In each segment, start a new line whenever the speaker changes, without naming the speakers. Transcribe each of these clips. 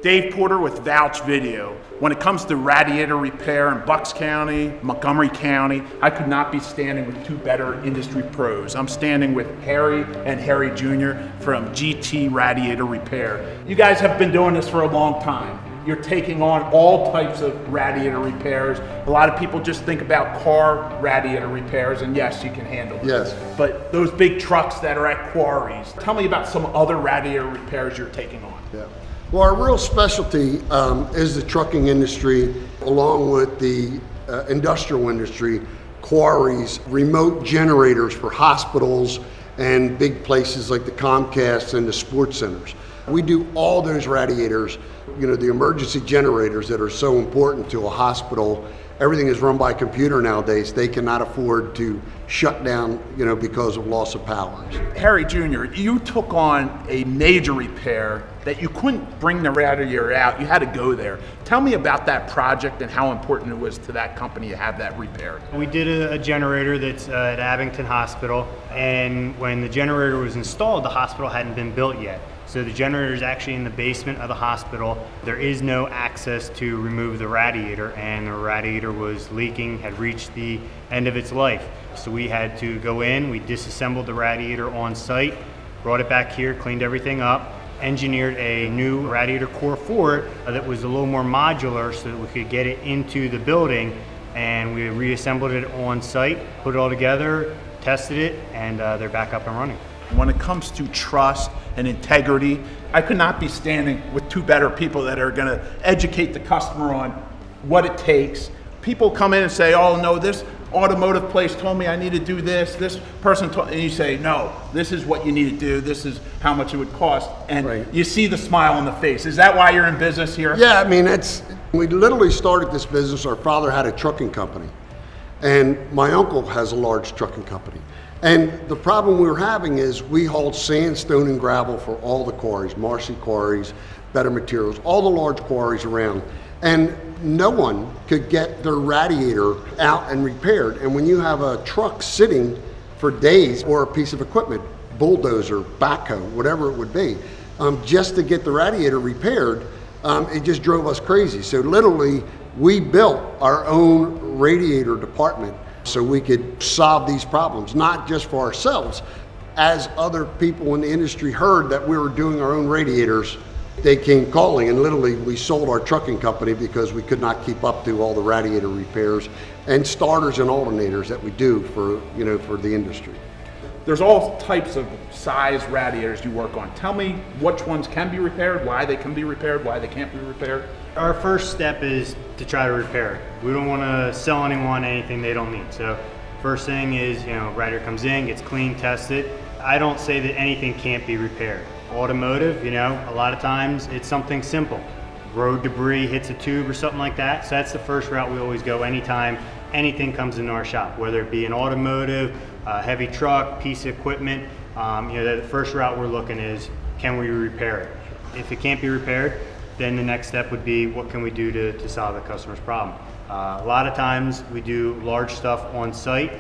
Dave Porter with Vouch Video. When it comes to radiator repair in Bucks County, Montgomery County, I could not be standing with two better industry pros. I'm standing with Harry and Harry Jr. from GT Radiator Repair. You guys have been doing this for a long time. You're taking on all types of radiator repairs. A lot of people just think about car radiator repairs, and yes, you can handle it.
Yes.
But those big trucks that are at quarries, tell me about some other radiator repairs you're taking on.
Yeah. Well, our real specialty is the trucking industry, along with the industrial industry, quarries, remote generators for hospitals and big places like the Comcast and the sports centers. We do all those radiators, the emergency generators that are so important to a hospital. Everything is run by computer nowadays. They cannot afford to shut down, because of loss of power.
Harry Jr., you took on a major repair that you couldn't bring the radiator out. You had to go there. Tell me about that project and how important it was to that company to have that repaired.
We did a generator that's at Abington Hospital, and when the generator was installed, the hospital hadn't been built yet. So the generator is actually in the basement of the hospital. There is no access to remove the radiator, and the radiator was leaking, had reached the end of its life. So we had to go in, we disassembled the radiator on site, brought it back here, cleaned everything up, engineered a new radiator core for it that was a little more modular so that we could get it into the building, and we reassembled it on site, put it all together, tested it, and they're back up and running.
When it comes to trust and integrity, I could not be standing with two better people that are going to educate the customer on what it takes. People come in and say, oh no, this automotive place told me I need to do this person told, and you say, no, this is what you need to do, this is how much it would cost, and right. You see the smile on the face. Is that why you're in business here?
Yeah, we literally started this business. Our father had a trucking company, and my uncle has a large trucking company. And the problem we were having is we hauled sand, stone, and gravel for all the quarries, Marcy quarries, Better Materials, all the large quarries around. And no one could get their radiator out and repaired. And when you have a truck sitting for days, or a piece of equipment, bulldozer, backhoe, whatever it would be, just to get the radiator repaired, it just drove us crazy. So literally, we built our own radiator department so we could solve these problems, not just for ourselves. As other people in the industry heard that we were doing our own radiators, they came calling, and literally we sold our trucking company because we could not keep up to all the radiator repairs and starters and alternators that we do for the industry.
There's all types of size radiators you work on. Tell me which ones can be repaired, why they can be repaired, why they can't be repaired.
Our first step is to try to repair it. We don't want to sell anyone anything they don't need. So first thing is, radiator comes in, gets clean, tested. I don't say that anything can't be repaired. Automotive, a lot of times it's something simple. Road debris hits a tube or something like that. So that's the first route we always go anytime anything comes into our shop, whether it be an automotive, a heavy truck, piece of equipment. The first route we're looking is, can we repair it? If it can't be repaired, then the next step would be, what can we do to solve the customer's problem? A lot of times we do large stuff on site,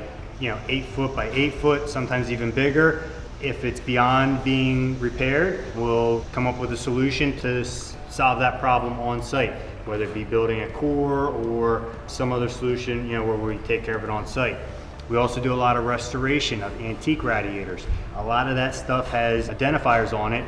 8 foot by 8 foot, sometimes even bigger. If it's beyond being repaired, we'll come up with a solution to solve that problem on site, whether it be building a core or some other solution, where we take care of it on site. We also do a lot of restoration of antique radiators. A lot of that stuff has identifiers on it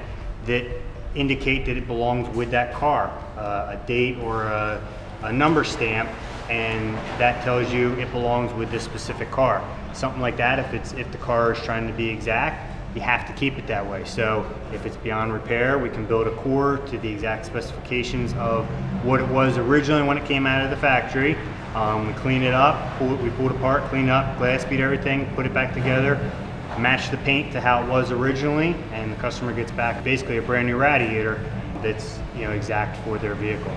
that indicate that it belongs with that car, a date or a number stamp, and that tells you it belongs with this specific car. Something like that, if the car is trying to be exact, you have to keep it that way. So if it's beyond repair, we can build a core to the exact specifications of what it was originally when it came out of the factory. We clean it up, we pull it apart, clean it up, glass beat everything, put it back together, match the paint to how it was originally, and the customer gets back basically a brand new radiator that's exact for their vehicle.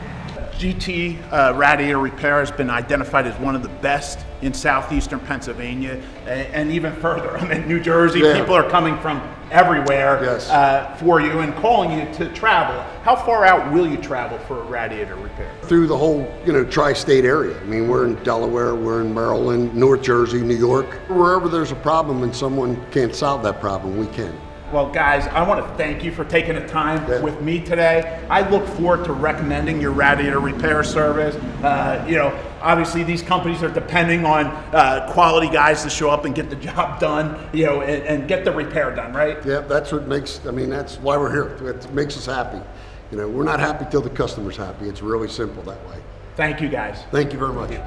GT Radiator Repair has been identified as one of the best in southeastern Pennsylvania and even further. New Jersey. Yeah. People are coming from everywhere. Yes. For you and calling you to travel. How far out will you travel for a radiator repair?
Through the whole tri-state area. We're in Delaware, we're in Maryland, North Jersey, New York. Wherever there's a problem and someone can't solve that problem, we can.
Well, guys, I want to thank you for taking the time with me today. I look forward to recommending your Radiator Repair service. You know, obviously these companies are depending on quality guys to show up and get the job done, you know, and get the repair done, right?
Yeah, that's what makes, I mean, that's why we're here. It makes us happy. You know, we're not happy till the customer's happy. It's really simple that way.
Thank you, guys.
Thank you very much.